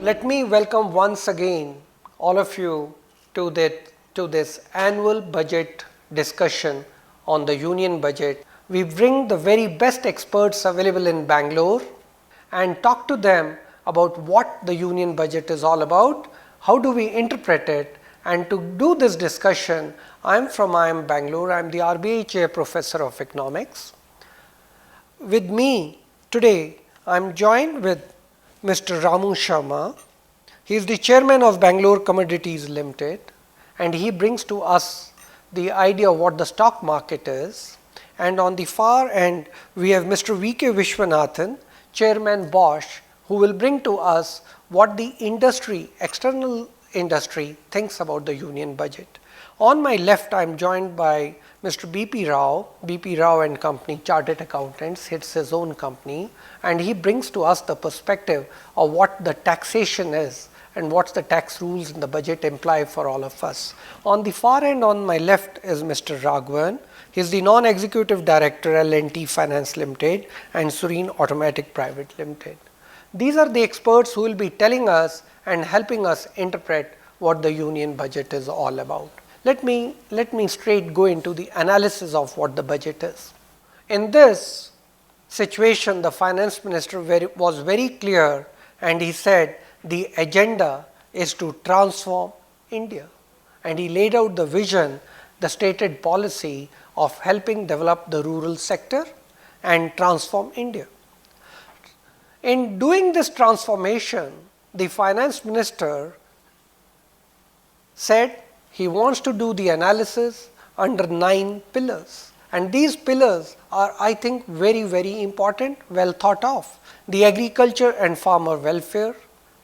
Let me welcome once again all of you to this annual budget discussion on the union budget. We bring the very best experts available in Bangalore and talk to them about what the union budget is all about, how do we interpret it, and to do this discussion, I am from IIM Bangalore. I am the RBI Chair Professor of Economics. With me today, I am joined with Mr. Ramu Sharma. He is the Chairman of Bangalore Commodities Limited, and he brings to us the idea of what the stock market is. And on the far end, we have Mr. V.K. Viswanathan, Chairman BOSCH, who will bring to us what the industry, external industry, thinks about the union budget. On my left, I am joined by Mr. B.P. Rao and Company, Chartered Accountants. It's his own company, and he brings to us the perspective of what the taxation is and what's the tax rules in the budget imply for all of us. On the far end, on my left, is Mr. Raghavan. He is the Non-Executive Director, L&T Finance Limited and Serene Automatic Private Limited. These are the experts who will be telling us and helping us interpret what the union budget is all about. Let me straight go into the analysis of what the budget is. In this situation, the finance minister was very clear, and he said the agenda is to transform India, and he laid out the vision, the stated policy of helping develop the rural sector and transform India. In doing this transformation, the finance minister said he wants to do the analysis under 9 pillars, and these pillars are, I think, very, very important, well thought of. The agriculture and farmer welfare,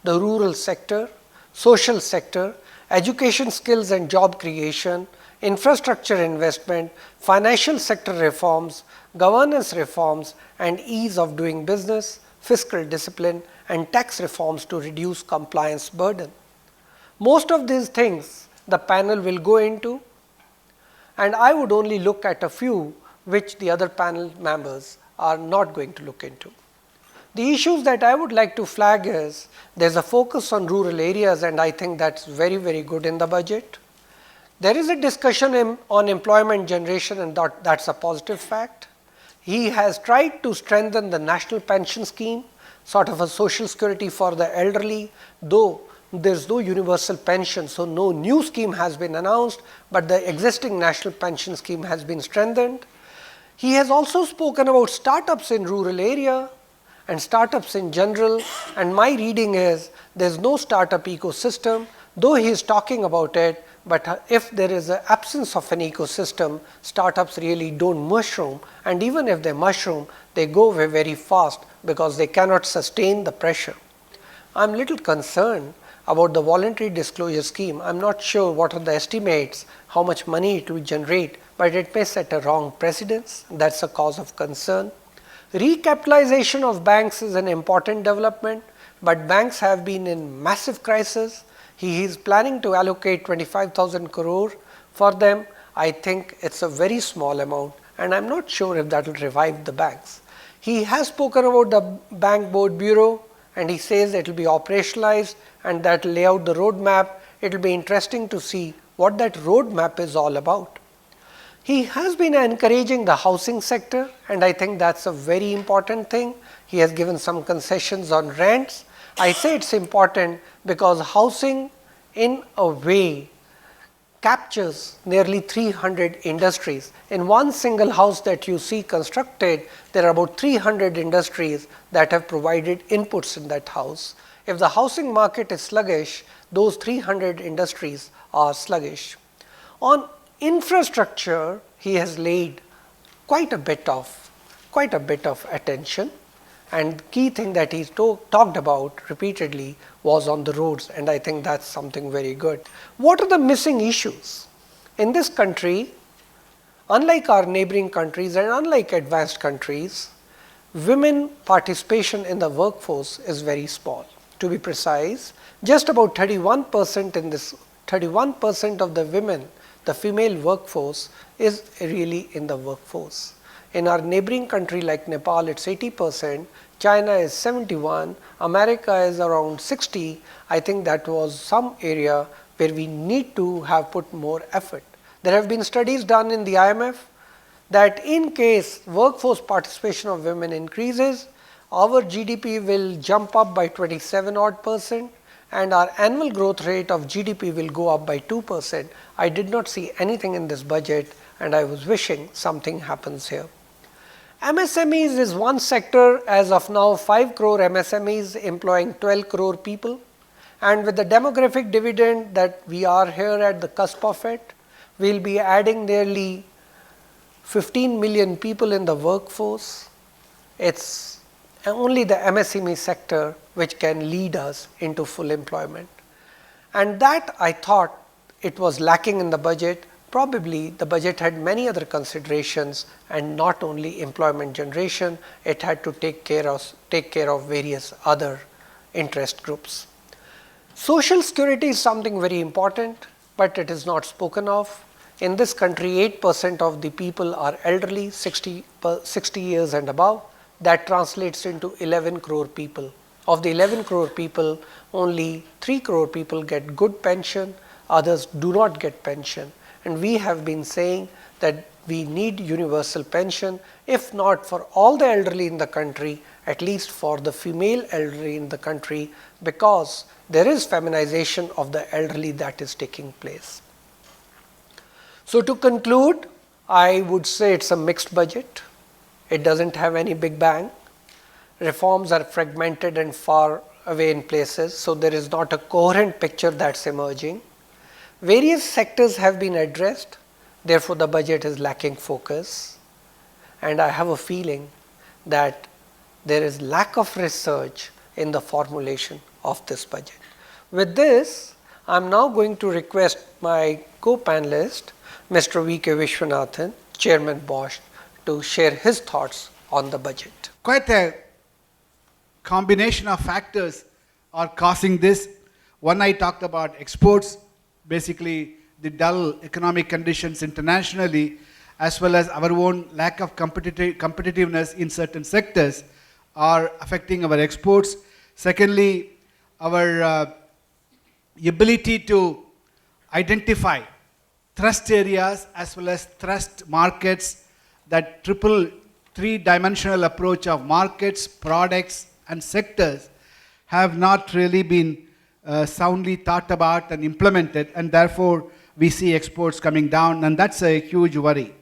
the rural sector, social sector, education, skills and job creation, infrastructure investment, financial sector reforms, governance reforms and ease of doing business, fiscal discipline and tax reforms to reduce compliance burden. Most of these things the panel will go into, and I would only look at a few which the other panel members are not going to look into. The issues that I would like to flag is there is a focus on rural areas, and I think that's very, very good in the budget. There is a discussion on employment generation, and that's a positive fact. He has tried to strengthen the national pension scheme, sort of a social security for the elderly, though there is no universal pension, so no new scheme has been announced, but the existing national pension scheme has been strengthened. He has also spoken about startups in rural area and startups in general, and my reading is there is no startup ecosystem, though he is talking about it, but if there is an absence of an ecosystem, startups really don't mushroom, and even if they mushroom, they go away very fast because they cannot sustain the pressure. I am little concerned about the voluntary disclosure scheme. I am not sure what are the estimates, how much money it will generate, but it may set a wrong precedence. That's a cause of concern. Recapitalization of banks is an important development, but banks have been in massive crisis. He is planning to allocate 25,000 crore for them. I think it's a very small amount, and I'm not sure if that will revive the banks. He has spoken about the Bank Board Bureau, and he says it will be operationalized and that will lay out the roadmap. It will be interesting to see what that roadmap is all about. He has been encouraging the housing sector, and I think that's a very important thing. He has given some concessions on rents. I say it's important because housing in a way captures nearly 300 industries. In one single house that you see constructed, there are about 300 industries that have provided inputs in that house. If the housing market is sluggish, those 300 industries are sluggish. On infrastructure, he has laid quite a bit of attention, and the key thing that he talked about repeatedly was on the roads, and I think that's something very good. What are the missing issues? In this country, unlike our neighboring countries and unlike advanced countries, women participation in the workforce is very small. To be precise, just about 31% of the women, the female workforce, is really in the workforce. In our neighboring country like Nepal, it's 80%, China is 71, America is around 60. I think that was some area where we need to have put more effort. There have been studies done in the IMF that in case workforce participation of women increases, our GDP will jump up by 27 odd percent and our annual growth rate of GDP will go up by 2%. I did not see anything in this budget and I was wishing something happens here. MSMEs is one sector. As of now, 5 crore MSMEs employing 12 crore people, and with the demographic dividend that we are here at the cusp of it, we will be adding nearly 15 million people in the workforce. It's only the MSME sector which can lead us into full employment, and that I thought it was lacking in the budget. Probably the budget had many other considerations and not only employment generation, it had to take care of various other interest groups. Social security is something very important, but it is not spoken of. In this country, 8% of the people are elderly, 60 years and above. That translates into 11 crore people. Of the 11 crore people, only 3 crore people get good pension, others do not get pension. And we have been saying that we need universal pension, if not for all the elderly in the country, at least for the female elderly in the country, because there is feminization of the elderly that is taking place. So to conclude, I would say it's a mixed budget. It doesn't have any big bang. Reforms are fragmented and far away in places, so there is not a coherent picture that's emerging. Various sectors have been addressed, therefore the budget is lacking focus, and I have a feeling that there is lack of research in the formulation of this budget. With this, I am now going to request my co-panelist, Mr. V.K. Viswanathan, Chairman BOSCH, to share his thoughts on the budget. Quite a combination of factors are causing this. One, I talked about exports, basically the dull economic conditions internationally, as well as our own lack of competitiveness in certain sectors are affecting our exports. Secondly, our ability to identify thrust areas as well as thrust markets, that triple three-dimensional approach of markets, products and sectors have not really been soundly thought about and implemented, and therefore we see exports coming down, and that's a huge worry.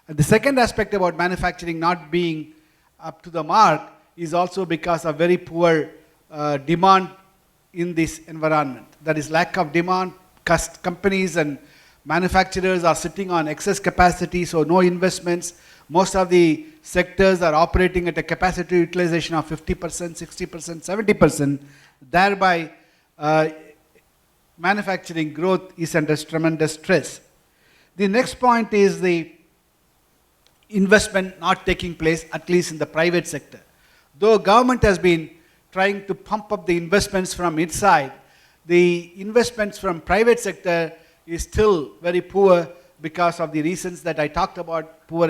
The second aspect about manufacturing not being up to the mark is also because of very poor demand in this environment. That is lack of demand. Companies and manufacturers are sitting on excess capacity, so no investments. Most of the sectors are operating at a capacity utilization of 50%, 60%, 70%. Thereby, manufacturing growth is under tremendous stress. The next point is the investment not taking place, at least in the private sector. Though government has been trying to pump up the investments from its side, the investments from private sector is still very poor because of the reasons that I talked about: poor,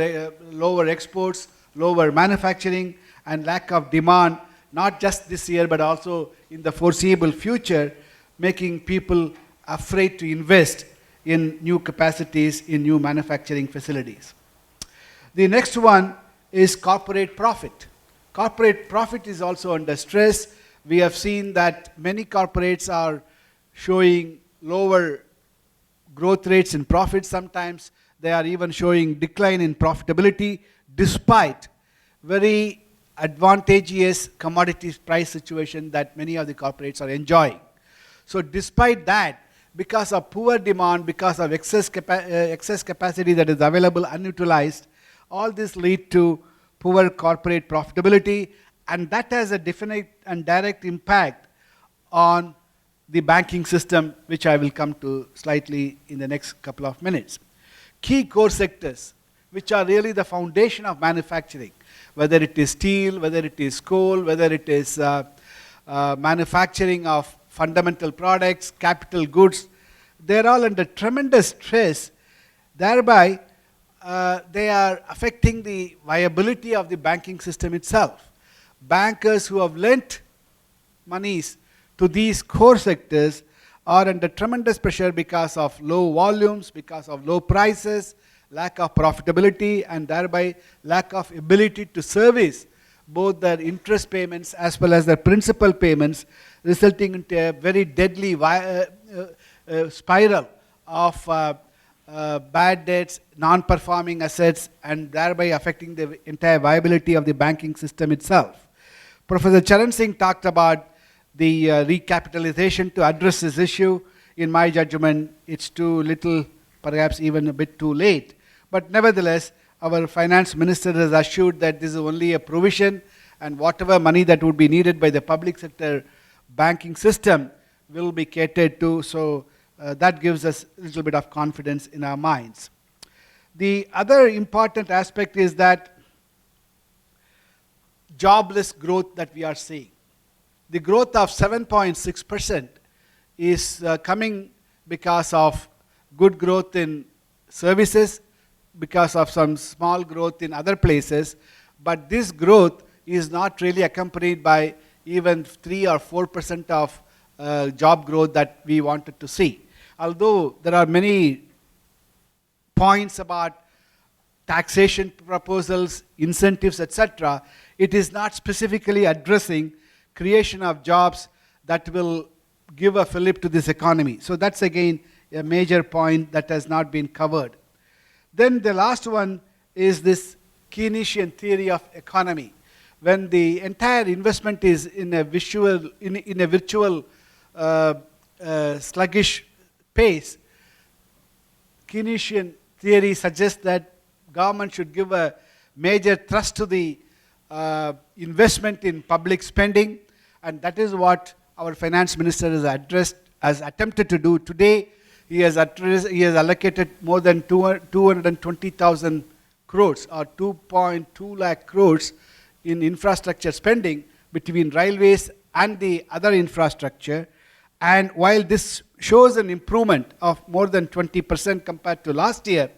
lower exports, lower manufacturing, and lack of demand, not just this year but also in the foreseeable future, making people afraid to invest in new capacities, in new manufacturing facilities. The next one is corporate profit. Corporate profit is also under stress. We have seen that many corporates are showing lower growth rates in profits. Sometimes they are even showing decline in profitability despite very advantageous commodities price situation that many of the corporates are enjoying. So despite that, because of poor demand, because of excess capacity that is available unutilized, all this lead to poor corporate profitability, and that has a definite and direct impact on the banking system, which I will come to slightly in the next couple of minutes. Key core sectors, which are really the foundation of manufacturing, whether it is steel, whether it is coal, whether it is manufacturing of fundamental products, capital goods, they're all under tremendous stress. Thereby, they are affecting the viability of the banking system itself. Bankers who have lent monies to these core sectors are under tremendous pressure because of low volumes, because of low prices, lack of profitability, and thereby lack of ability to service both their interest payments as well as their principal payments, resulting into a very deadly spiral of bad debts, non-performing assets, and thereby affecting the entire viability of the banking system itself. Professor Charan Singh talked about the recapitalization to address this issue. In my judgment, it's too little, perhaps even a bit too late. But nevertheless, our finance minister has assured that this is only a provision, and whatever money that would be needed by the public sector banking system will be catered to. So that gives us a little bit of confidence in our minds. The other important aspect is that jobless growth that we are seeing. The growth of 7.6% is coming because of good growth in services, because of some small growth in other places, but this growth is not really accompanied by even 3 or 4% of job growth that we wanted to see. Although there are many points about taxation proposals, incentives, etc., it is not specifically addressing creation of jobs that will give a fillip to this economy. So that's again a major point that has not been covered. Then the last one is this Keynesian theory of economy. When the entire investment is in a virtual sluggish pace, Keynesian theory suggests that government should give a major thrust to the investment in public spending, and that is what our finance minister has attempted to do. Today, he has allocated more than 220,000 crores or 2.2 lakh crores in infrastructure spending between railways and the other infrastructure. And while this shows an improvement of more than 20% compared to last year,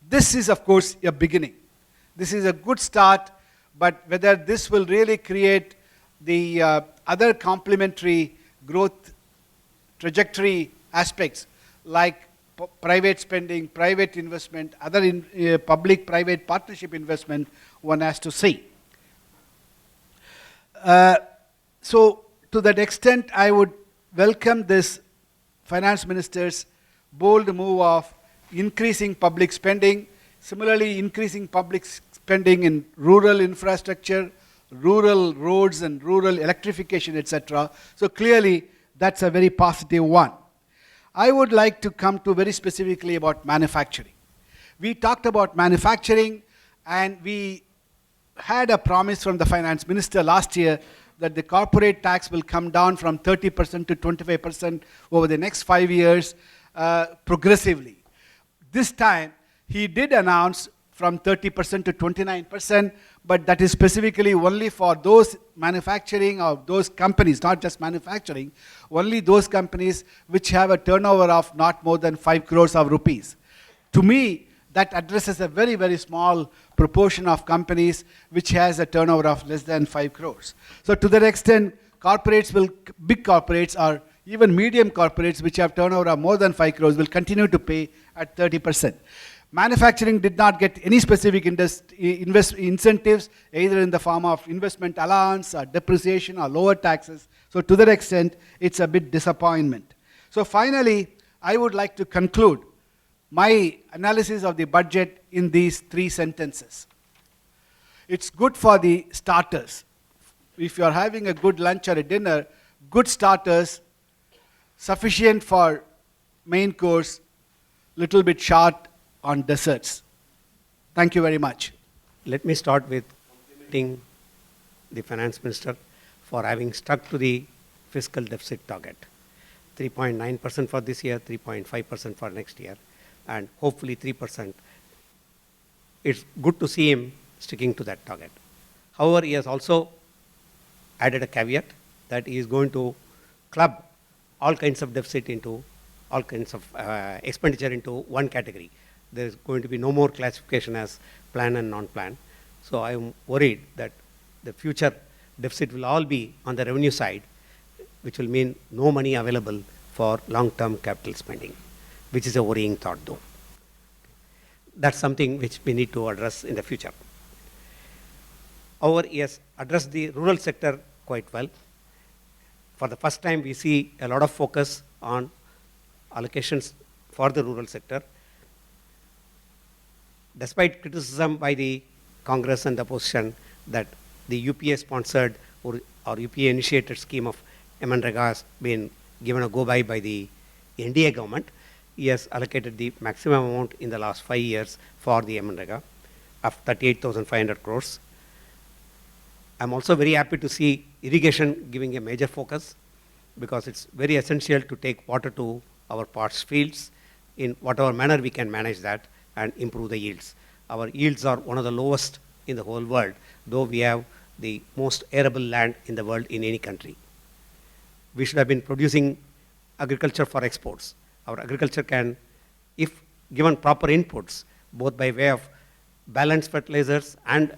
this is of course a beginning. This is a good start, but whether this will really create the other complementary growth trajectory aspects like private spending, private investment, other public-private partnership investment, one has to see. So to that extent, I would welcome this finance minister's bold move of increasing public spending, similarly increasing public spending in rural infrastructure, rural roads and rural electrification, etc. So clearly that's a very positive one. I would like to come to very specifically about manufacturing. We talked about manufacturing, and we had a promise from the finance minister last year that the corporate tax will come down from 30% to 25% over the next 5 years progressively. This time, he did announce from 30% to 29%, but that is specifically only for those manufacturing or those companies, not just manufacturing, only those companies which have a turnover of not more than 5 crores of rupees. To me, that addresses a very, very small proportion of companies which has a turnover of less than 5 crores. So to that extent, big corporates or even medium corporates which have turnover of more than 5 crores will continue to pay at 30%. Manufacturing did not get any specific incentives, either in the form of investment allowance or depreciation or lower taxes. So to that extent, it's a bit disappointment. So finally, I would like to conclude my analysis of the budget in these 3 sentences. It's good for the starters. If you're having a good lunch or a dinner, good starters, sufficient for main course, little bit short on desserts. Thank you very much. Let me start with complimenting the finance minister for having stuck to the fiscal deficit target. 3.9% for this year, 3.5% for next year, and hopefully 3%. It's good to see him sticking to that target. However, he has also added a caveat that he is going to club all kinds of deficit into all kinds of expenditure into one category. there is going to be no more classification as plan and non-plan. So I am worried that the future deficit will all be on the revenue side, which will mean no money available for long-term capital spending, which is a worrying thought though. That's something which we need to address in the future. However, yes, address the rural sector quite well. For the first time, we see a lot of focus on allocations for the rural sector. Despite criticism by the Congress and the opposition that the UPA sponsored or UPA initiated scheme of MNREGA has been given a go-by by the NDA government, he has allocated the maximum amount in the last 5 years for the MNREGA of 38,500 crores. I'm also very happy to see irrigation giving a major focus, because it's very essential to take water to our parched fields in whatever manner we can manage that and improve the yields. Our yields are one of the lowest in the whole world, though we have the most arable land in the world in any country. We should have been producing agriculture for exports. Our agriculture can, if given proper inputs, both by way of balanced fertilizers and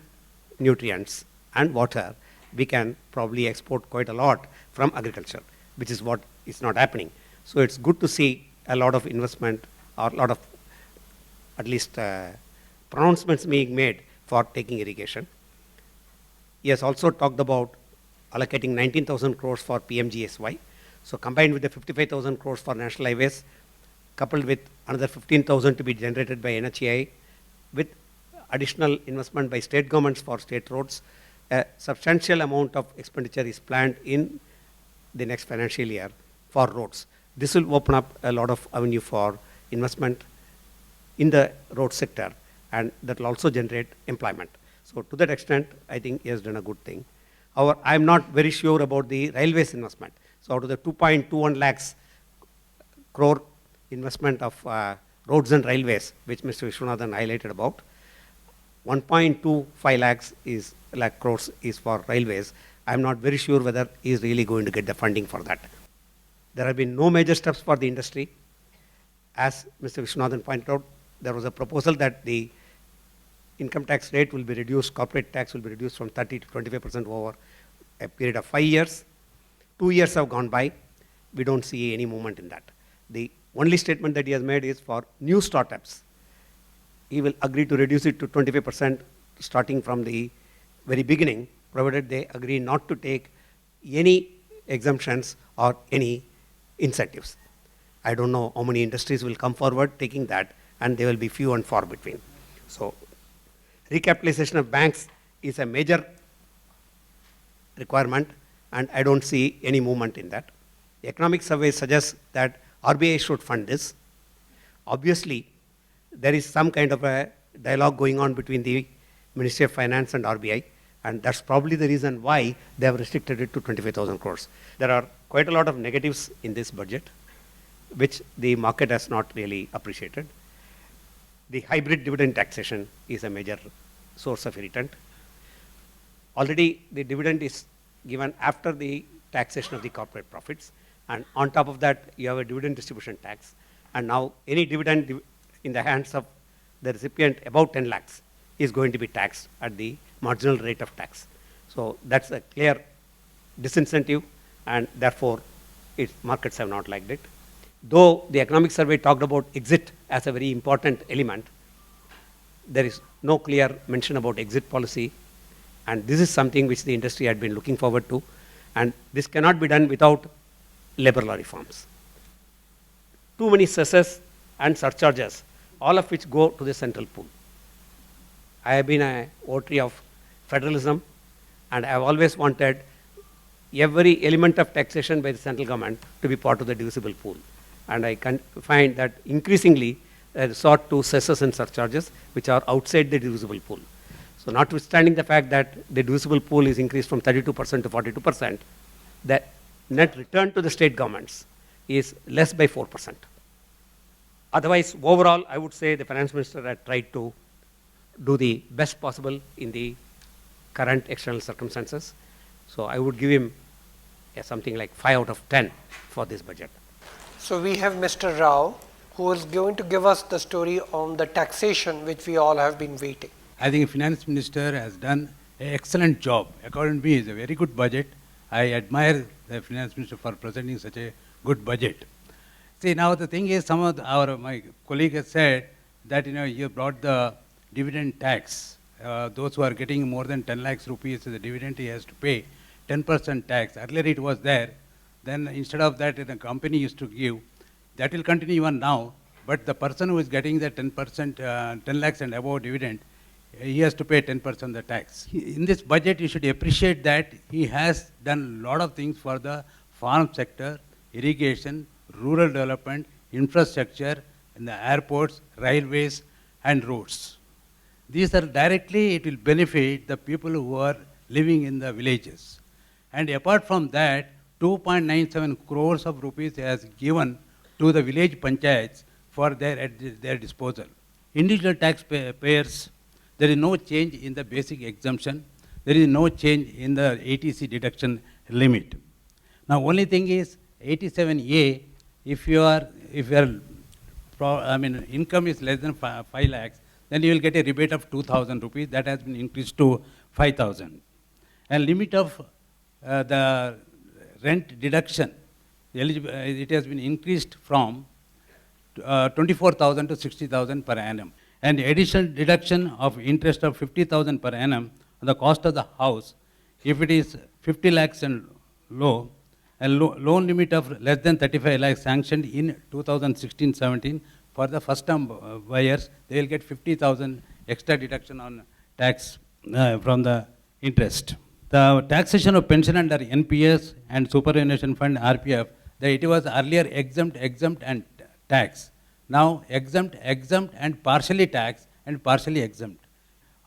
nutrients and water, we can probably export quite a lot from agriculture, which is what is not happening. So it's good to see a lot of investment, or a lot of at least pronouncements being made for taking irrigation. He has also talked about allocating 19,000 crores for PMGSY. So combined with the 55,000 crores for national highways, coupled with another 15,000 to be generated by NHAI, with additional investment by state governments for state roads, a substantial amount of expenditure is planned in the next financial year for roads. This will open up a lot of avenue for investment in the road sector, and that will also generate employment. So to that extent, I think he has done a good thing. However, I am not very sure about the railways investment. So out of the 2.21 lakhs crore investment of roads and railways, which Mr. Viswanathan highlighted about, 1.25 lakh crores is for railways. I am not very sure whether he is really going to get the funding for that. There have been no major steps for the industry. As Mr. Viswanathan pointed out, there was a proposal that the income tax rate will be reduced, corporate tax will be reduced from 30 to 25% over a period of 5 years. 2 years have gone by. We don't see any movement in that. The only statement that he has made is for new startups. He will agree to reduce it to 25% starting from the very beginning, provided they agree not to take any exemptions or any incentives. I don't know how many industries will come forward taking that, and they will be few and far between. So recapitalization of banks is a major requirement, and I don't see any movement in that. The economic survey suggests that RBI should fund this. Obviously, there is some kind of a dialogue going on between the Ministry of Finance and RBI, and that's probably the reason why they have restricted it to 25,000 crores. There are quite a lot of negatives in this budget, which the market has not really appreciated. The hybrid dividend taxation is a major source of irritant. Already the dividend is given after the taxation of the corporate profits, and on top of that you have a dividend distribution tax, and now any dividend in the hands of the recipient above 10 lakhs is going to be taxed at the marginal rate of tax. So that's a clear disincentive, and therefore markets have not liked it. Though the economic survey talked about exit as a very important element, there is no clear mention about exit policy, and this is something which the industry had been looking forward to, and this cannot be done without labor law reforms. Too many cesses and surcharges, all of which go to the central pool. I have been a votary of federalism, and I have always wanted every element of taxation by the central government to be part of the divisible pool. And I can find that increasingly resort to cesses and surcharges which are outside the divisible pool. So notwithstanding the fact that the divisible pool is increased from 32% to 42%, the net return to the state governments is less by 4%. Otherwise, overall, I would say the finance minister had tried to do the best possible in the current external circumstances. So I would give him something like 5 out of 10 for this budget. So we have Mr. Rao, who is going to give us the story on the taxation which we all have been waiting. I think the Finance Minister has done an excellent job. According to me, it's a very good budget. I admire the Finance Minister for presenting such a good budget. See, now the thing is, some of my colleague has said that you brought the dividend tax. Those who are getting more than 10 lakhs rupees as a dividend, he has to pay 10% tax. Earlier it was there. Then instead of that, the company used to give. That will continue even now. But the person who is getting the 10%, 10 lakhs and above dividend, he has to pay 10% the tax. In this budget, you should appreciate that he has done a lot of things for the farm sector, irrigation, rural development, infrastructure, in the airports, railways, and roads. These are directly, it will benefit the people who are living in the villages. And apart from that, 2.97 crores of rupees he has given to the village panchayats for their disposal. Individual taxpayers, there is no change in the basic exemption. There is no change in the ATC deduction limit. Now, only thing is 87A, if your income is less than 5 lakhs, then you will get a rebate of 2,000 rupees. That has been increased to 5,000. And limit of the rent deduction, it has been increased from 24,000 to 60,000 per annum. And additional deduction of interest of 50,000 per annum on the cost of the house, if it is 50 lakhs and low, a loan limit of less than 35 lakhs sanctioned in 2016-17 for the first time buyers, they will get 50,000 extra deduction on tax from the interest. The taxation of pension under NPS and superannuation fund RPF, it was earlier exempt and tax. Now exempt and partially tax and partially exempt.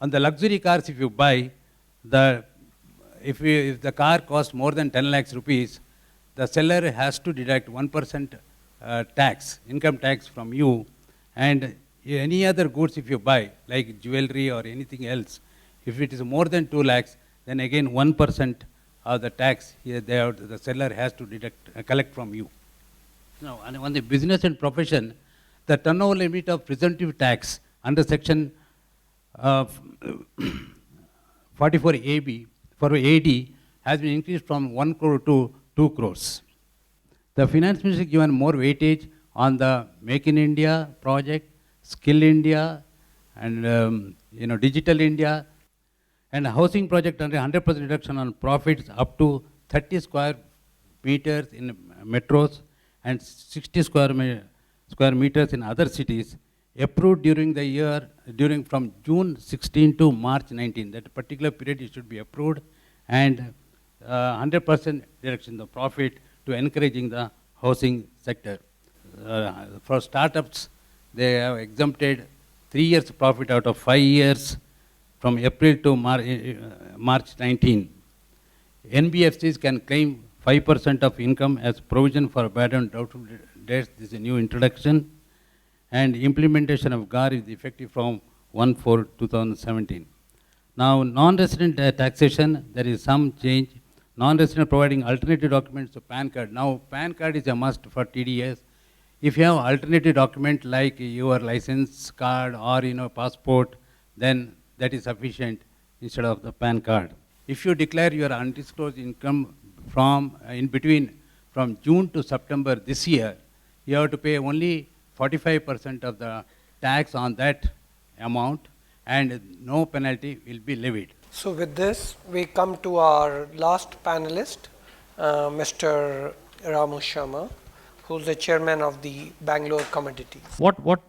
On the luxury cars, if you buy, if the car costs more than 10 lakhs rupees, the seller has to deduct 1% tax, income tax from you, and any other goods if you buy, like jewelry or anything else, if it is more than 2 lakhs, then again 1% of the tax the seller has to collect from you. Now, on the business and profession, the turnover limit of presumptive tax under section 44AB for AD has been increased from 1 crore to 2 crores. The finance minister given more weightage on the Make in India project, Skill India, and Digital India, and housing project under 100% reduction on profits up to 30 square meters in metros and 60 square meters in other cities, approved during the year, from June 16 to March 19. That particular period it should be approved, and 100% reduction in the profit to encouraging the housing sector. For startups, they have exempted 3 years profit out of 5 years from April to March 19. NBFCs can claim 5% of income as provision for bad and doubtful debts. This is a new introduction. And implementation of GAR is effective from 1/4/2017. Now, non-resident taxation, there is some change. Non-resident providing alternative documents to PAN card. Now, PAN card is a must for TDS. If you have alternative document like your license card or passport, then that is sufficient instead of the PAN card. If you declare your undisclosed income from June to September this year, you have to pay only 45% of the tax on that amount, and no penalty will be levied. So with this, we come to our last panelist, Mr. Ramu Sharma, who's the chairman of the Bangalore Commodities. What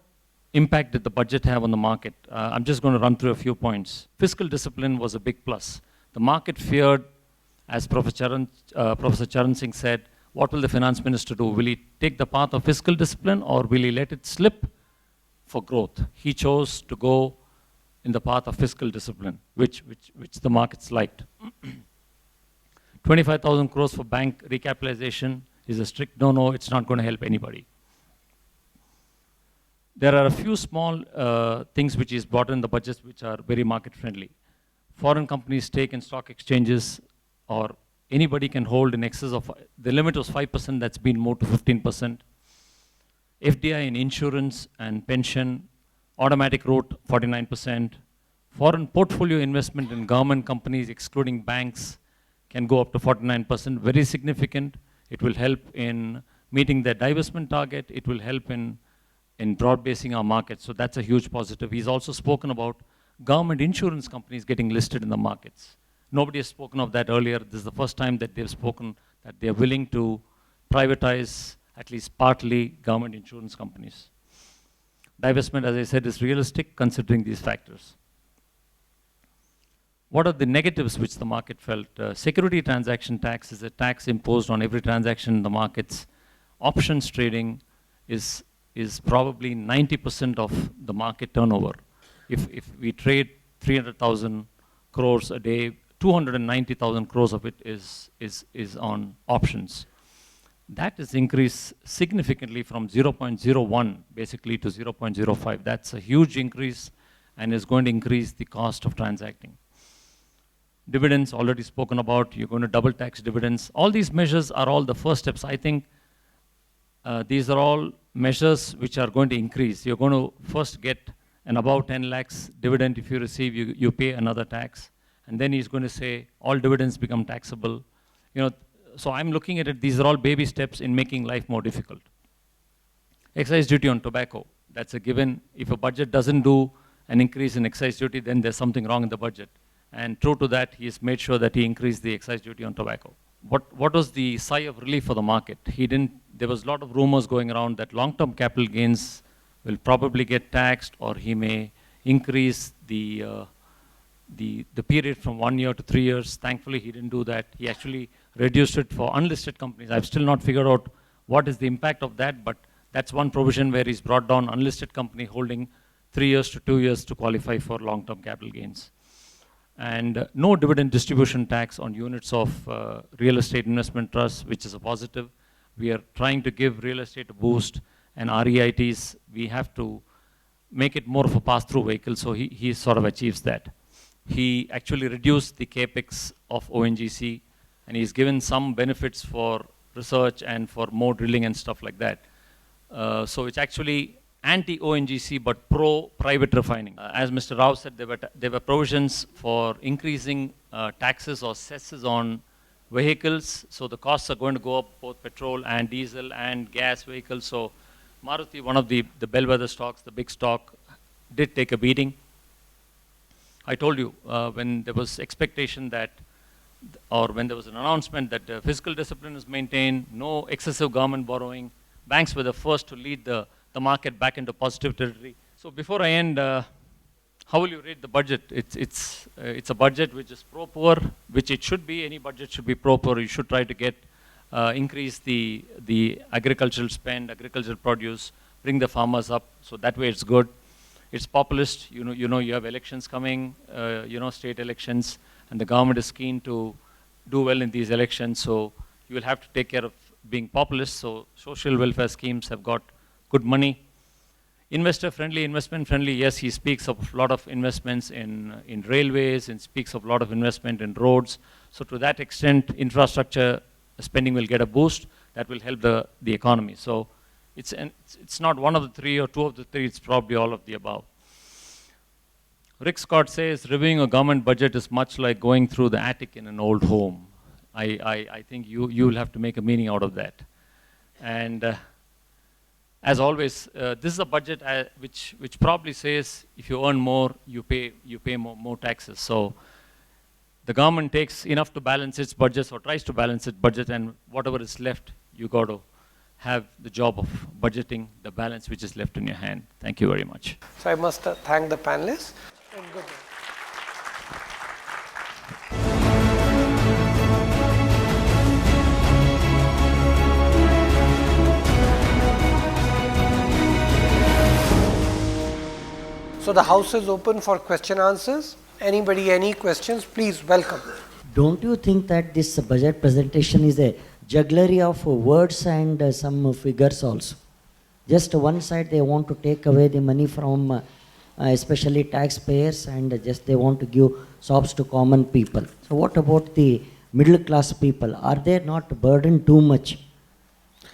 impact did the budget have on the market? I'm just going to run through a few points. Fiscal discipline was a big plus. The market feared, as Professor Charan Singh said, what will the finance minister do? Will he take the path of fiscal discipline, or will he let it slip for growth? He chose to go in the path of fiscal discipline, which the markets liked. 25,000 crores for bank recapitalization is a strict no-no. It's not going to help anybody. There are a few small things which is brought in the budgets which are very market friendly. Foreign companies stake in stock exchanges, or anybody can hold in excess of, the limit was 5%, that's been moved to 15%. FDI in insurance and pension, automatic route 49%. Foreign portfolio investment in government companies, excluding banks, can go up to 49%, very significant. It will help in meeting the divestment target. It will help in broad basing our market. So that's a huge positive. He's also spoken about government insurance companies getting listed in the markets. Nobody has spoken of that earlier. This is the first time that they've spoken that they're willing to privatize at least partly government insurance companies. Divestment, as I said, is realistic considering these factors. What are the negatives which the market felt? Security transaction tax is a tax imposed on every transaction in the markets. Options trading is probably 90% of the market turnover. If we trade 300,000 crores a day, 290,000 crores of it is on options. That has increased significantly from 0.01 basically to 0.05. That's a huge increase and is going to increase the cost of transacting. Dividends, already spoken about. You're going to double tax dividends. All these measures are all the first steps. I think these are all measures which are going to increase. You're going to first get an above 10 lakhs dividend. If you receive, you pay another tax. And then he's going to say all dividends become taxable. You know, so I'm looking at it, these are all baby steps in making life more difficult. Excise duty on tobacco, that's a given. If a budget doesn't do an increase in excise duty, then there's something wrong in the budget. And true to that, he's made sure that he increased the excise duty on tobacco. What was the sigh of relief for the market? There was a lot of rumors going around that long-term capital gains will probably get taxed, or he may increase the period from 1 year to 3 years. Thankfully, he didn't do that. He actually reduced it for unlisted companies. I've still not figured out what is the impact of that, but that's one provision where he's brought down unlisted company holding 3 years to 2 years to qualify for long-term capital gains. And no dividend distribution tax on units of real estate investment trusts, which is a positive. We are trying to give real estate a boost, and REITs, we have to make it more of a pass-through vehicle, so he sort of achieves that. He actually reduced the capex of ONGC, and he's given some benefits for research and for more drilling and stuff like that. So it's actually anti-ONGC but pro-private refining. As Mr. Rao said, there were provisions for increasing taxes or cesses on vehicles. So the costs are going to go up, both petrol and diesel and gas vehicles. So Maruti, one of the bellwether stocks, the big stock, did take a beating. I told you when there was expectation that, or when there was an announcement that fiscal discipline is maintained, no excessive government borrowing, banks were the first to lead the market back into positive territory. So before I end, how will you rate the budget? It's a budget which is pro-poor, which it should be. Any budget should be pro-poor. You should try to get increase the agricultural spend, agricultural produce, bring the farmers up. So that way it's good. It's populist. You know you have elections coming. State elections, and the government is keen to do well in these elections. So you will have to take care of being populist. So social welfare schemes have got good money. Investor friendly, investment friendly. Yes, he speaks of a lot of investments in railways, and speaks of a lot of investment in roads. So to that extent, infrastructure spending will get a boost that will help the economy. So it's not one of the three or two of the three, it's probably all of the above. Rick Scott says reviewing a government budget is much like going through the attic in an old home. I think you will have to make a meaning out of that. And as always, this is a budget which probably says if you earn more, you pay more taxes. So the government takes enough to balance its budgets, or tries to balance its budget, and whatever is left, you got to have the job of budgeting the balance which is left in your hand. Thank you very much. So I must thank the panelists. And good night. So the house is open for question answers. Anybody, any questions, please welcome. Don't you think that this budget presentation is a jugglery of words and some figures also? Just one side they want to take away the money from especially taxpayers, and just they want to give sops to common people. So what about the middle class people? Are they not burdened too much?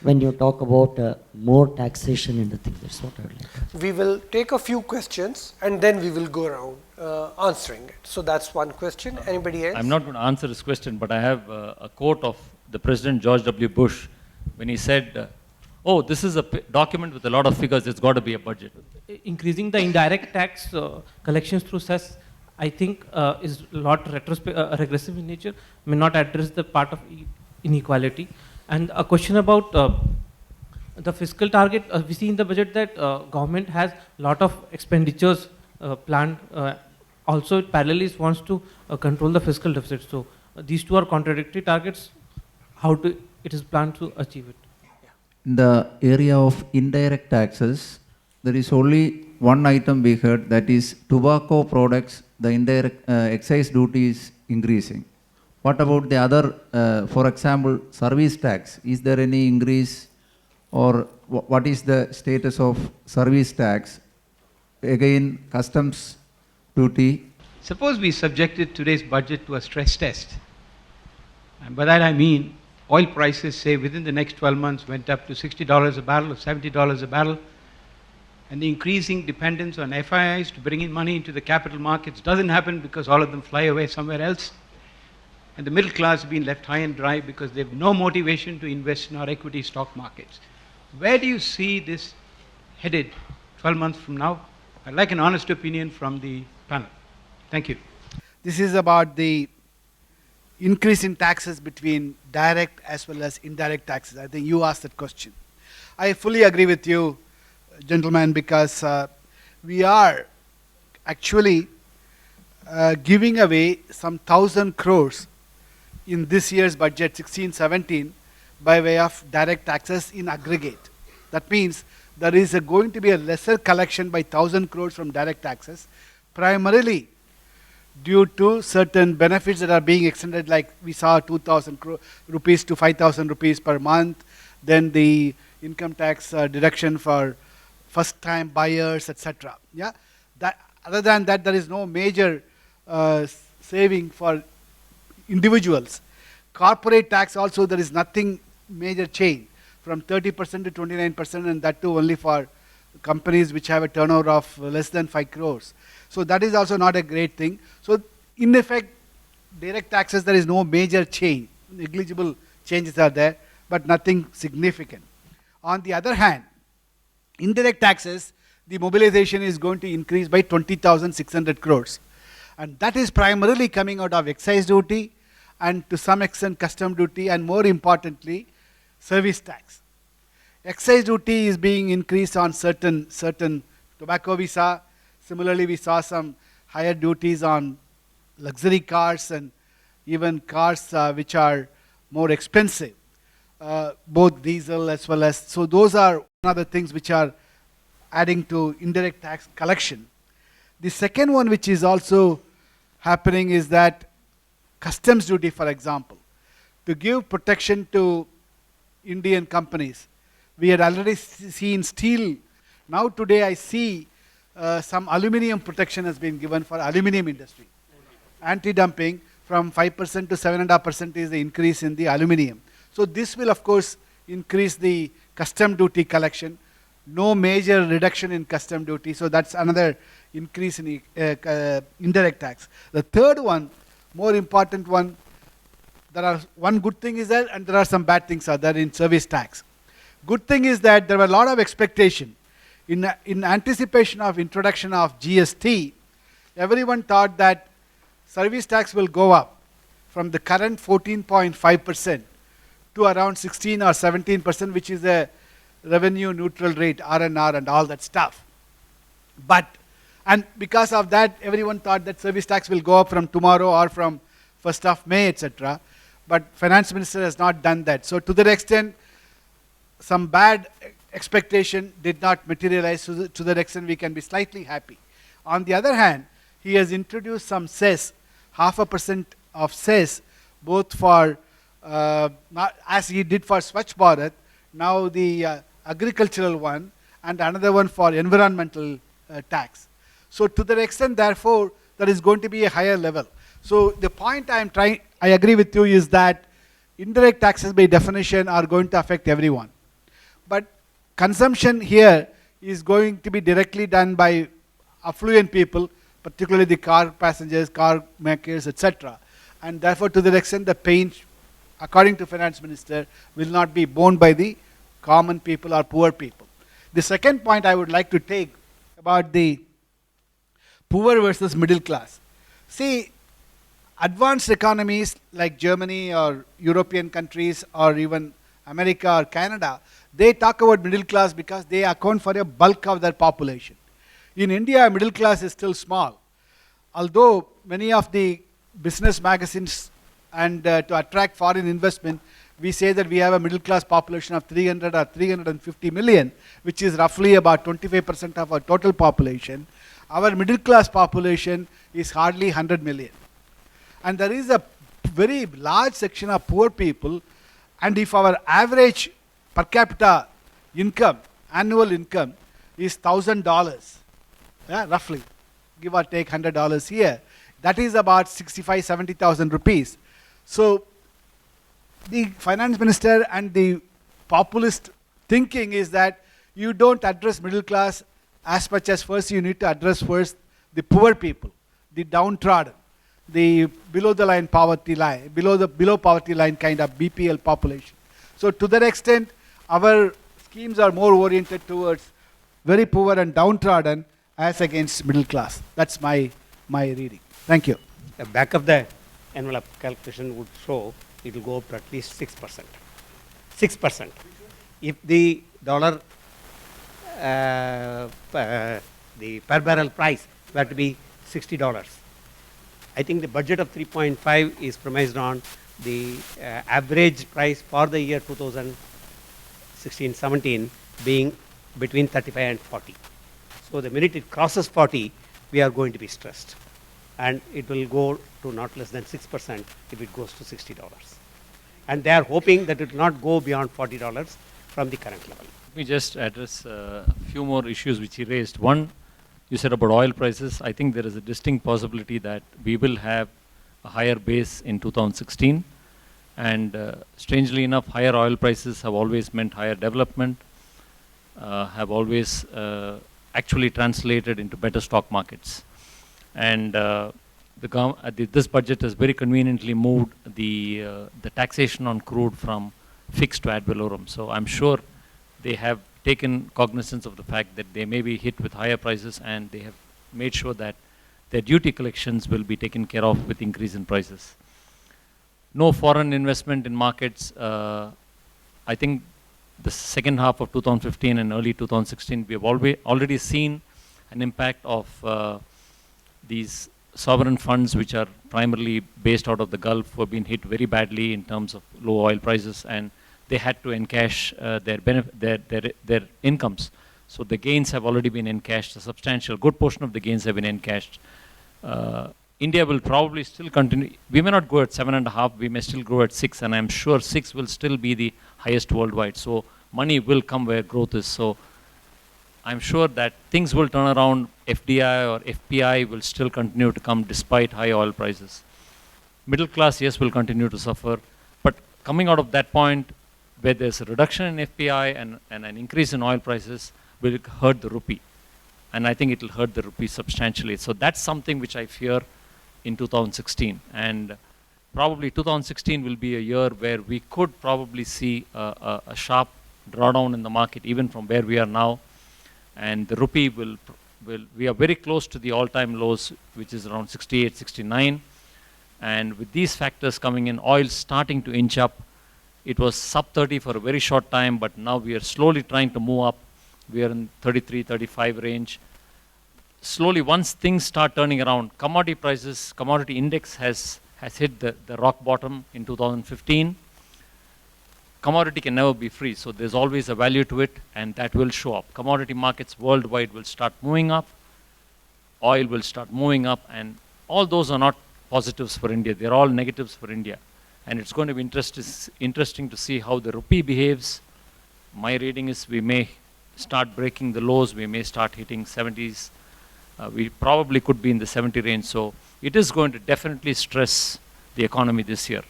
when you talk about more taxation in the thing. That's what I would like to. We will take a few questions and then we will go around answering it. So that's one question. Anybody else? I'm not going to answer this question, but I have a quote of the President George W. Bush when he said, oh, this is a document with a lot of figures, it's got to be a budget. Increasing the indirect tax collections through cess, I think is a lot regressive in nature, may not address the part of inequality. And a question about the fiscal target, we see in the budget that government has a lot of expenditures planned. Also, it parallelly wants to control the fiscal deficit. So these two are contradictory targets. How it is planned to achieve it? In the area of indirect taxes, there is only one item we heard, that is tobacco products, the indirect excise duty is increasing. What about the other, for example, service tax? Is there any increase, or what is the status of service tax? Again, customs duty. Suppose we subjected today's budget to a stress test. And by that I mean, oil prices, say, within the next 12 months went up to $60 a barrel or $70 a barrel, and the increasing dependence on FIIs to bring in money into the capital markets doesn't happen because all of them fly away somewhere else. And the middle class have been left high and dry because they have no motivation to invest in our equity stock markets. Where do you see this headed 12 months from now? I'd like an honest opinion from the panel. Thank you. This is about the increase in taxes between direct as well as indirect taxes. I think you asked that question. I fully agree with you, gentlemen, because we are actually giving away some 1,000 crores in this year's budget, 16-17, by way of direct taxes in aggregate. That means there is going to be a lesser collection by 1,000 crores from direct taxes, primarily due to certain benefits that are being extended, like we saw 2,000 rupees to 5,000 rupees per month, then the income tax deduction for first-time buyers, etc. Yeah, that, other than that, there is no major saving for individuals. Corporate tax also, there is nothing major change from 30% to 29%, and that too only for companies which have a turnover of less than 5 crores. So that is also not a great thing. So in effect, direct taxes, there is no major change. Negligible changes are there, but nothing significant. On the other hand, indirect taxes, the mobilization is going to increase by 20,600 crores. And that is primarily coming out of excise duty and to some extent custom duty, and more importantly, service tax. Excise duty is being increased on certain tobacco we saw. Similarly, we saw some higher duties on luxury cars and even cars which are more expensive, both diesel as well as, so those are one of the things which are adding to indirect tax collection. The second one which is also happening is that customs duty, for example, to give protection to Indian companies. We had already seen steel. Now today I see some aluminium protection has been given for aluminium industry. Anti-dumping from 5% to 7.5% is the increase in the aluminium. So this will of course increase the custom duty collection. No major reduction in custom duty, so that's another increase in indirect tax. The third one, more important one, there are one good thing is there and there are some bad things are there in service tax. Good thing is that there were a lot of expectation. In anticipation of introduction of GST, everyone thought that service tax will go up from the current 14.5% to around 16 or 17%, which is a revenue neutral rate, R&R and all that stuff. And because of that, everyone thought that service tax will go up from tomorrow or from 1st of May, etc. But finance minister has not done that. So to that extent, some bad expectation did not materialize. To that extent, we can be slightly happy. On the other hand, he has introduced some cess, 0.5% of cess, both for, as he did for Swachh Bharat, now the agricultural one, and another one for environmental tax. So to that extent, therefore, there is going to be a higher level. So the point I agree with you is that indirect taxes by definition are going to affect everyone. But consumption here is going to be directly done by affluent people, particularly the car passengers, car makers, etc. And therefore, to that extent, the pain, according to Finance Minister, will not be borne by the common people or poor people. The second point I would like to take about the poor versus middle class. See, advanced economies like Germany or European countries or even America or Canada, they talk about middle class because they account for a bulk of their population. In India, middle class is still small. Although many of the business magazines and to attract foreign investment, we say that we have a middle class population of 300 or 350 million, which is roughly about 25% of our total population. Our middle class population is hardly 100 million. And there is a very large section of poor people, and if our average per capita income, annual income, is $1,000, yeah, roughly, give or take $100 here, that is about 65,000-70,000 rupees. So the finance minister and the populist thinking is that you don't address middle class as much as first you need to address first the poor people, the downtrodden, the below the line poverty line, below poverty line kind of BPL population. So to that extent, our schemes are more oriented towards very poor and downtrodden as against middle class. That's my reading. Thank you. The back of the envelope calculation would show it will go up to at least 6%. 6%. If the dollar, the per barrel price were to be $60, I think the budget of 3.5 is premised on the average price for the year 2016-17 being between 35 and 40. So the minute it crosses 40, we are going to be stressed. And it will go to not less than 6% if it goes to $60. And they are hoping that it will not go beyond $40 from the current level. Let me just address a few more issues which he raised. One, you said about oil prices. I think there is a distinct possibility that we will have a higher base in 2016. And strangely enough, higher oil prices have always meant higher development, have always actually translated into better stock markets. And this budget has very conveniently moved the taxation on crude from fixed to ad valorem. So I'm sure they have taken cognizance of the fact that they may be hit with higher prices, and they have made sure that their duty collections will be taken care of with increase in prices. No foreign investment in markets. I think the second half of 2015 and early 2016, we have already seen an impact of these sovereign funds, which are primarily based out of the Gulf, have been hit very badly in terms of low oil prices, and they had to encash their incomes. So the gains have already been encashed. A substantial, good portion of the gains have been encashed. India will probably still continue. We may not go at 7.5. We may still grow at 6, and I'm sure 6 will still be the highest worldwide. So money will come where growth is. So I'm sure that things will turn around. FDI or FPI will still continue to come despite high oil prices. Middle class, yes, will continue to suffer. But coming out of that point, where there's a reduction in FPI and an increase in oil prices, will hurt the rupee. And I think it will hurt the rupee substantially. So that's something which I fear in 2016. And probably 2016 will be a year where we could probably see a sharp drawdown in the market, even from where we are now. And the rupee we are very close to the all-time lows, which is around 68, 69. And with these factors coming in, oil starting to inch up. It was sub 30 for a very short time, but now we are slowly trying to move up. We are in 33, 35 range. Slowly, once things start turning around, commodity prices, commodity index has hit the rock bottom in 2015. Commodity can never be free, so there's always a value to it, and that will show up. Commodity markets worldwide will start moving up. Oil will start moving up, and all those are not positives for India. They're all negatives for India. And it's going to be interesting to see how the rupee behaves. My reading is we may start breaking the lows. We may start hitting 70s. We probably could be in the 70 range. So it is going to definitely stress the economy this year.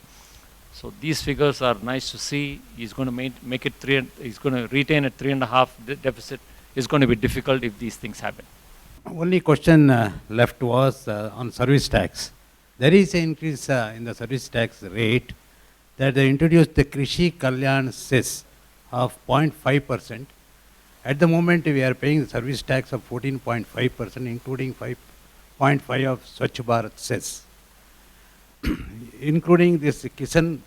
So these figures are nice to see. He's going to make it he's going to retain a 3.5 deficit. It's going to be difficult if these things happen. Only question left was on service tax. There is an increase in the service tax rate that they introduced the Krishi Kalyan cess of 0.5%. At the moment, we are paying the service tax of 14.5%, including 5.5 of Swachh Bharat cess. Including this Kisan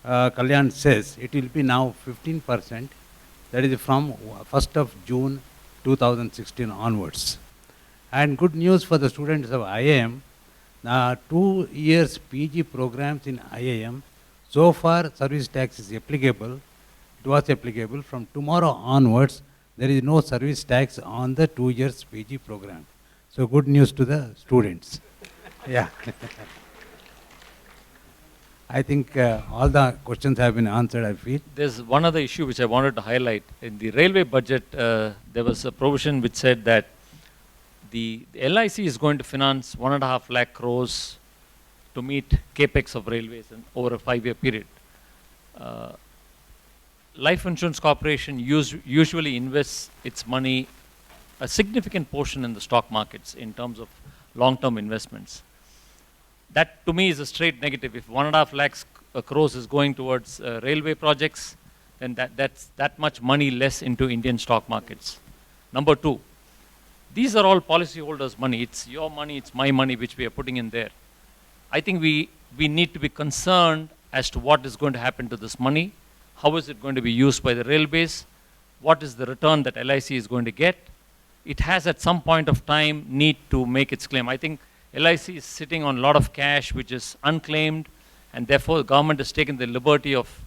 Kalyan cess, it will be now 15%. That is from 1st of June 2016 onwards. And good news for the students of IIM, 2 years PG programs in IIM, so far service tax is applicable. It was applicable. From tomorrow onwards, there is no service tax on the 2 years PG program. So good news to the students. Yeah. I think all the questions have been answered, I feel. There's one other issue which I wanted to highlight. In the railway budget, there was a provision which said that the LIC is going to finance 1.5 lakh crores to meet capex of railways over a 5-year period. Life Insurance Corporation usually invests its money, a significant portion in the stock markets in terms of long-term investments. That to me is a straight negative. If 1.5 lakhs crores is going towards railway projects, then that's that much money less into Indian stock markets. Number 2, these are all policyholders' money. It's your money, it's my money which we are putting in there. I think we need to be concerned as to what is going to happen to this money. How is it going to be used by the railways? What is the return that LIC is going to get? It has at some point of time need to make its claim. I think LIC is sitting on a lot of cash which is unclaimed, and therefore the government has taken the liberty of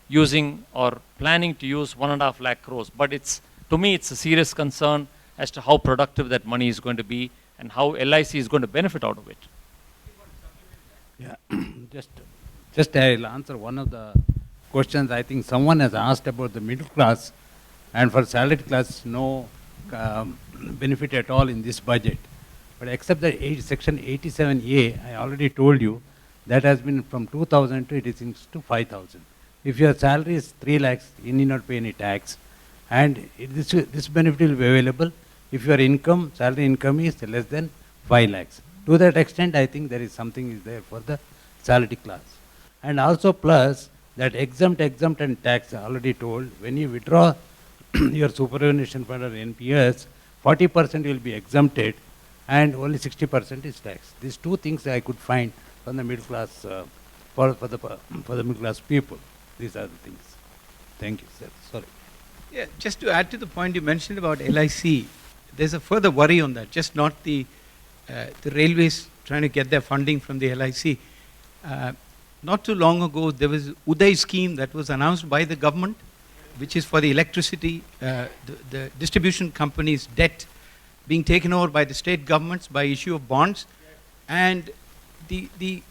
using or planning to use 1.5 lakh crores. But to me it's a serious concern as to how productive that money is going to be and how LIC is going to benefit out of it. Yeah, just I'll answer one of the questions. I think someone has asked about the middle class, and for salaried class, no benefit at all in this budget. But except that section 87A, I already told you, that has been from 2,000 to it is to 5,000. If your salary is 3 lakhs, you need not pay any tax, and this benefit will be available if your salary income is less than 5 lakhs. To that extent, I think there is something is there for the salaried class. And also plus that exempt and tax, I already told, when you withdraw your superannuation fund or NPS, 40% will be exempted and only 60% is tax. These two things I could find from the middle class, for the middle class people. These are the things. Thank you, sir. Sorry. Yeah, just to add to the point you mentioned about LIC, there's a further worry on that, just not the railways trying to get their funding from the LIC. Not too long ago, there was Uday scheme that was announced by the government, which is for the electricity, the distribution companies' debt being taken over by the state governments by issue of bonds. And the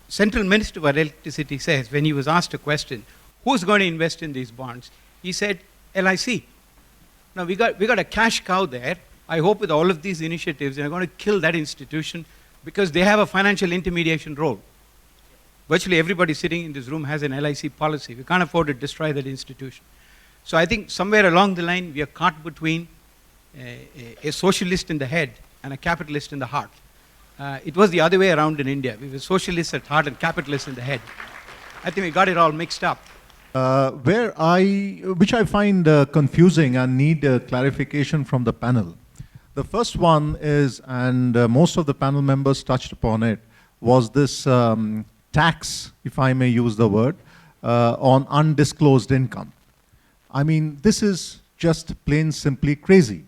central minister of electricity says, when he was asked a question, who's going to invest in these bonds? He said, LIC. Now we got a cash cow there. I hope with all of these initiatives, they're going to kill that institution because they have a financial intermediation role. Virtually everybody sitting in this room has an LIC policy. We can't afford to destroy that institution. So I think somewhere along the line, we are caught between a socialist in the head and a capitalist in the heart. It was the other way around in India. We were socialists at heart and capitalists in the head. I think we got it all mixed up. Which I find confusing and need clarification from the panel. The first one is, and most of the panel members touched upon it, was this tax, if I may use the word, on undisclosed income. I mean, this is just plain simply crazy.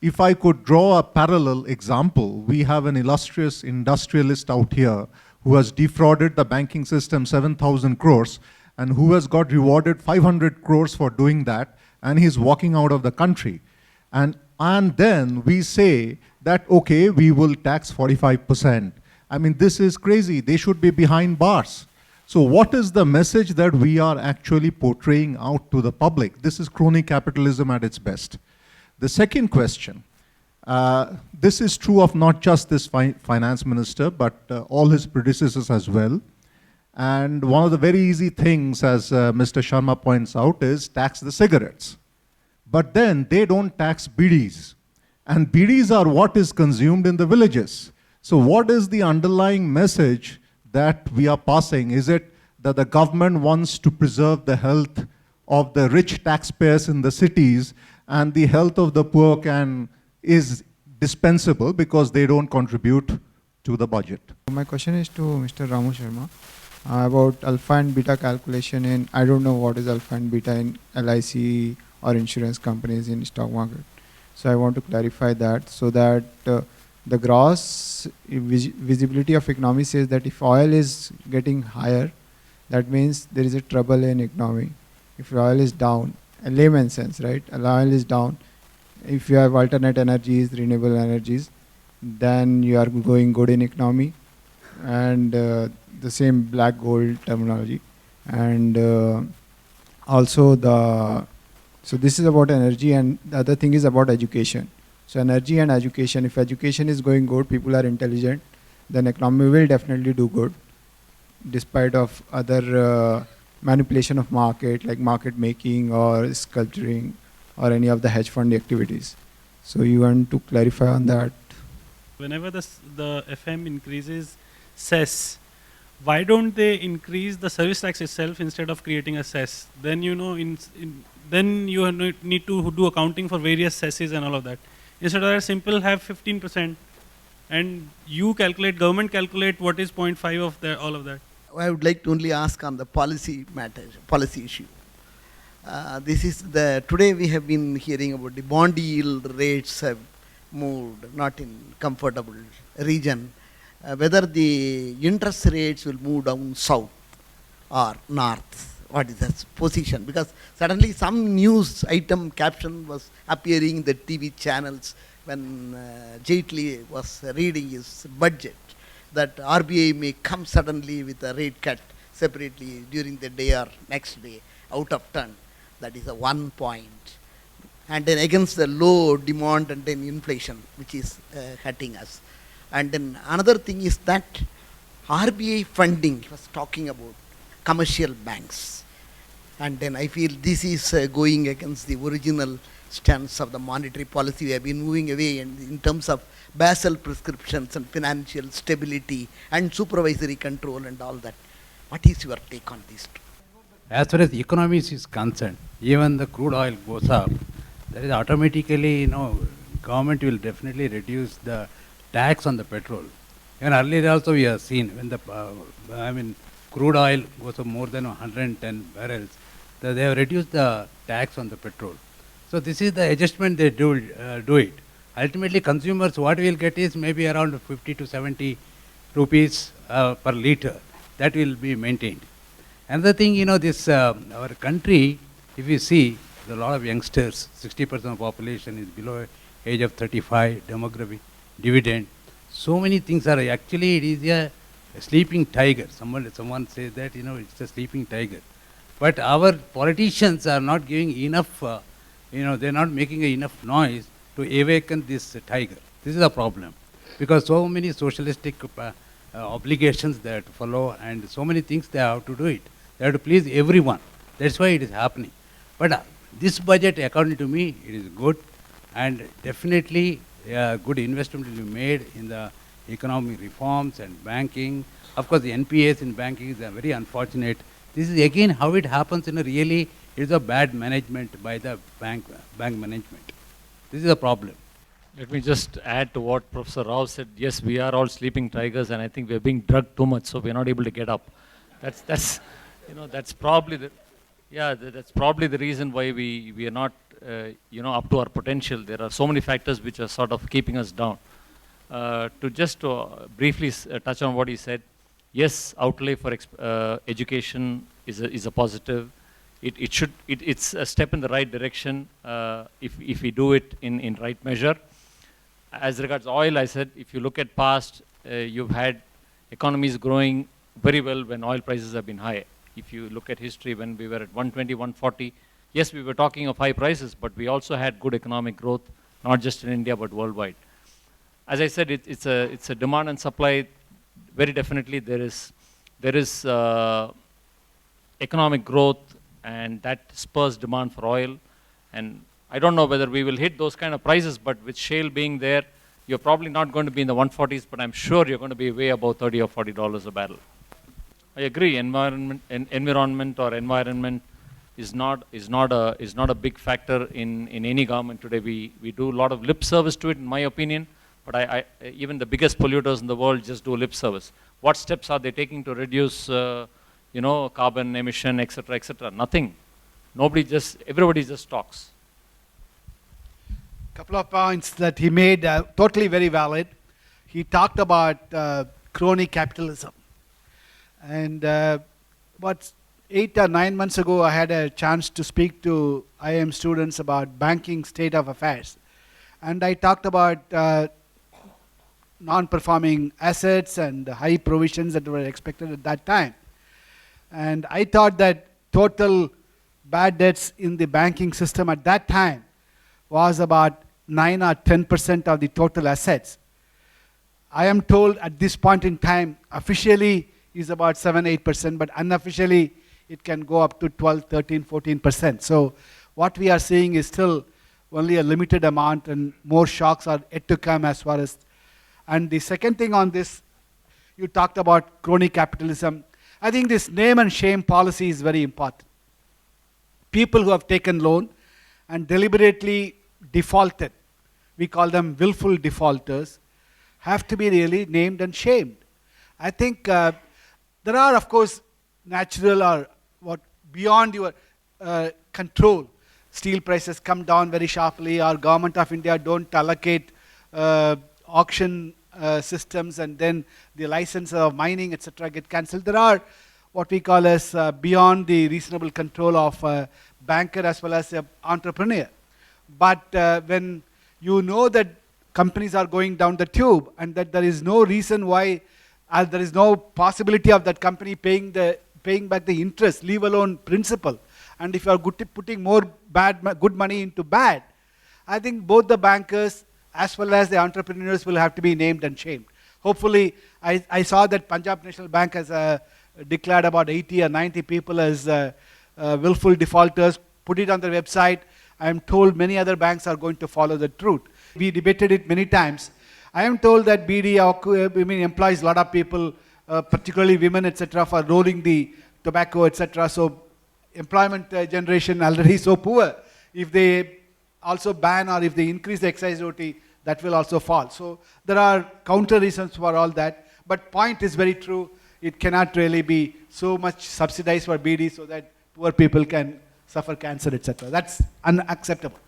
If I could draw a parallel example, we have an illustrious industrialist out here who has defrauded the banking system 7,000 crores and who has got rewarded 500 crores for doing that, and he's walking out of the country. And then we say that, okay, we will tax 45%. I mean, this is crazy. They should be behind bars. So what is the message that we are actually portraying out to the public? This is crony capitalism at its best. The second question, this is true of not just this finance minister, but all his predecessors as well. And one of the very easy things, as Mr. Sharma points out, is tax the cigarettes. But then they don't tax bidis. And bidis are what is consumed in the villages. So what is the underlying message that we are passing? Is it that the government wants to preserve the health of the rich taxpayers in the cities and the health of the poor is dispensable because they don't contribute to the budget? My question is to Mr. Ramu Sharma about alpha and beta calculation in, I don't know what is alpha and beta in LIC or insurance companies in stock market. So I want to clarify that so that the gross visibility of economy says that if oil is getting higher, that means there is a trouble in economy. If oil is down, a layman sense, right? Oil is down. If you have alternate energies, renewable energies, then you are going good in economy. And the same black gold terminology. And also so this is about energy, and the other thing is about education. So energy and education, if education is going good, people are intelligent, then economy will definitely do good, despite of other manipulation of market, like market making or sculpturing or any of the hedge fund activities. So you want to clarify on that? Whenever the FM increases cess, why don't they increase the service tax itself instead of creating a cess? Then then you need to do accounting for various cesses and all of that. Instead of that, simple have 15%, and you calculate, government calculate what is 0.5 of all of that. I would like to only ask on the policy matter, policy issue. Today we have been hearing about the bond yield rates have moved, not in comfortable region. Whether the interest rates will move down south or north, what is that position? Because suddenly some news item caption was appearing in the TV channels when Jaitley was reading his budget, that RBI may come suddenly with a rate cut separately during the day or next day, out of turn. That is a 1 point. And then against the low demand and then inflation, which is hurting us. And then another thing is that RBI funding, he was talking about commercial banks. And then I feel this is going against the original stance of the monetary policy. We have been moving away in terms of Basel prescriptions and financial stability and supervisory control and all that. What is your take on these two? As far as the economy is concerned, even the crude oil goes up, that is automatically, government will definitely reduce the tax on the petrol. Even earlier also we have seen when the crude oil goes up more than 110 barrels, they have reduced the tax on the petrol. So this is the adjustment they do it. Ultimately, consumers, what we will get is maybe around 50 to 70 rupees per liter. That will be maintained. Another thing, our country, if you see, there are a lot of youngsters, 60% of the population is below age of 35, demography, dividend. So many things are, actually it is a sleeping tiger. Someone says that, it's a sleeping tiger. But our politicians are not giving enough, they're not making enough noise to awaken this tiger. This is a problem. Because so many socialistic obligations that follow and so many things they have to do it. They have to please everyone. That's why it is happening. But this budget, according to me, it is good, and definitely good investment will be made in the economic reforms and banking. Of course, the NPAs in banking is very unfortunate. This is again how it happens really, it is a bad management by the bank management. This is a problem. Let me just add to what Professor Rao said. Yes, we are all sleeping tigers, and I think we are being drugged too much, so we are not able to get up. That's probably that's probably the reason why we are not up to our potential. There are so many factors which are sort of keeping us down. To briefly touch on what he said, yes, outlay for education is a positive. It's a step in the right direction if we do it in right measure. As regards oil, I said, if you look at past, you've had economies growing very well when oil prices have been high. If you look at history, when we were at 120, 140, yes, we were talking of high prices, but we also had good economic growth, not just in India, but worldwide. As I said, it's a demand and supply. Very definitely there there is economic growth, and that spurs demand for oil. And I don't know whether we will hit those kind of prices, but with shale being there, you're probably not going to be in the 140s, but I'm sure you're going to be way above $30 or $40 a barrel. I agree. Environment is not a big factor in any government today. We do a lot of lip service to it, in my opinion. But even the biggest polluters in the world just do lip service. What steps are they taking to reduce, carbon emission, etc., etc.? Nothing. Everybody just talks. Couple of points that he made, totally very valid. He talked about crony capitalism. And about 8 or 9 months ago, I had a chance to speak to IIM students about banking state of affairs. And I talked about non-performing assets and high provisions that were expected at that time. And I thought that total bad debts in the banking system at that time was about 9 or 10% of the total assets. I am told at this point in time, officially is about 7-8%, but unofficially it can go up to 12, 13, 14%. So what we are seeing is still only a limited amount, and more shocks are yet to come as far as. And the second thing on this, you talked about crony capitalism. I think this name and shame policy is very important. People who have taken loan and deliberately defaulted, we call them willful defaulters, have to be really named and shamed. I think there are, of course, natural or what beyond your control. Steel prices come down very sharply, or government of India don't allocate auction systems, and then the license of mining, etc., get cancelled. There are what we call as beyond the reasonable control of a banker as well as an entrepreneur. But when you know that companies are going down the tube, and that there is no reason why, there is no possibility of that company paying back the interest, leave alone principal, and if you are putting more good money into bad, I think both the bankers as well as the entrepreneurs will have to be named and shamed. Hopefully, I saw that Punjab National Bank has declared about 80 or 90 people as willful defaulters, put it on their website. I am told many other banks are going to follow the truth. We debated it many times. I am told that BD employs a lot of people, particularly women, etc., for rolling the tobacco, etc. So employment generation already so poor. If they also ban or if they increase the excise duty, that will also fall. So there are counter reasons for all that. But point is very true. It cannot really be so much subsidized for BD so that poor people can suffer cancer, etc. That's unacceptable.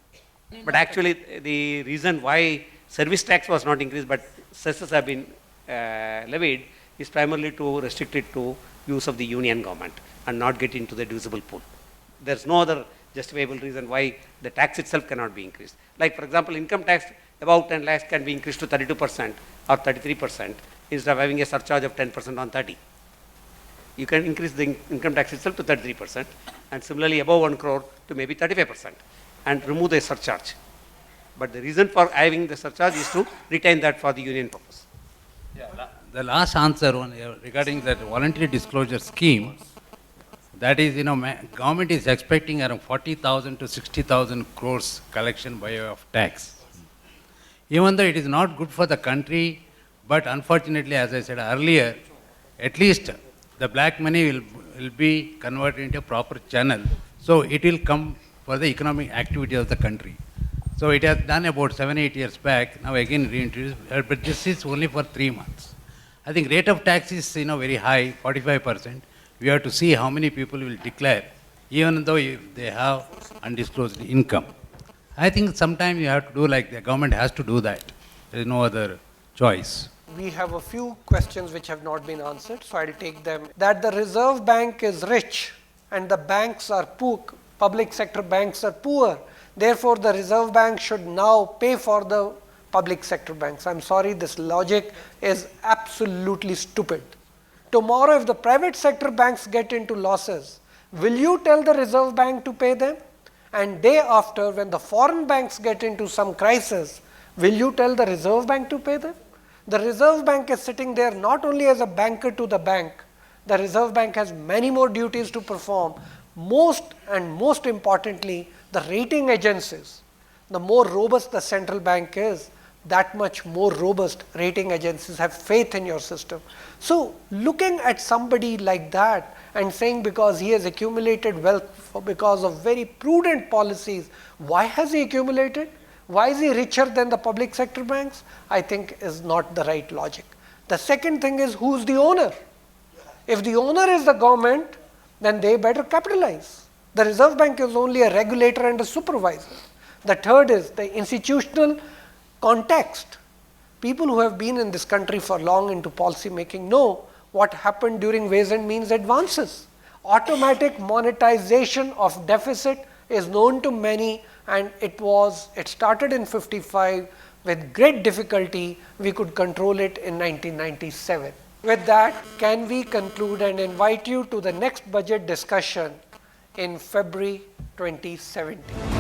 But actually, the reason why service tax was not increased, but cesses have been levied, is primarily to restrict it to use of the union government and not get into the divisible pool. There's no other justifiable reason why the tax itself cannot be increased. Like, for example, income tax above 10 lakhs can be increased to 32% or 33% instead of having a surcharge of 10% on 30. You can increase the income tax itself to 33%, and similarly above 1 crore to maybe 35%, and remove the surcharge. But the reason for having the surcharge is to retain that for the union purpose. Yeah, the last answer regarding that voluntary disclosure scheme, that is, government is expecting around 40,000 to 60,000 crores collection by way of tax. Even though it is not good for the country, but unfortunately, as I said earlier, at least the black money will be converted into a proper channel. So it will come for the economic activity of the country. So it has done about 7-8 years back, now again reintroduced, but this is only for 3 months. I think rate of tax is very high, 45%. We have to see how many people will declare, even though if they have undisclosed income. I think sometimes you have to do like the government has to do that. There is no other choice. We have a few questions which have not been answered, so I'll take them. That the Reserve Bank is rich and the banks are poor, public sector banks are poor. Therefore, the Reserve Bank should now pay for the public sector banks. I'm sorry, this logic is absolutely stupid. Tomorrow, if the private sector banks get into losses, will you tell the Reserve Bank to pay them? And day after, when the foreign banks get into some crisis, will you tell the Reserve Bank to pay them? The Reserve Bank is sitting there not only as a banker to the bank, The Reserve Bank has many more duties to perform. Most importantly, the rating agencies. The more robust the central bank is, that much more robust rating agencies have faith in your system. So looking at somebody like that and saying because he has accumulated wealth because of very prudent policies, why has he accumulated? Why is he richer than the public sector banks? I think is not the right logic. The second thing is, who's the owner? If the owner is the government, then they better capitalize. The Reserve Bank is only a regulator and a supervisor. The third is the institutional context. People who have been in this country for long into policy making know what happened during Ways and Means advances. Automatic monetization of deficit is known to many, and it started in 55 with great difficulty. We could control it in 1997. With that, can we conclude and invite you to the next budget discussion in February 2017.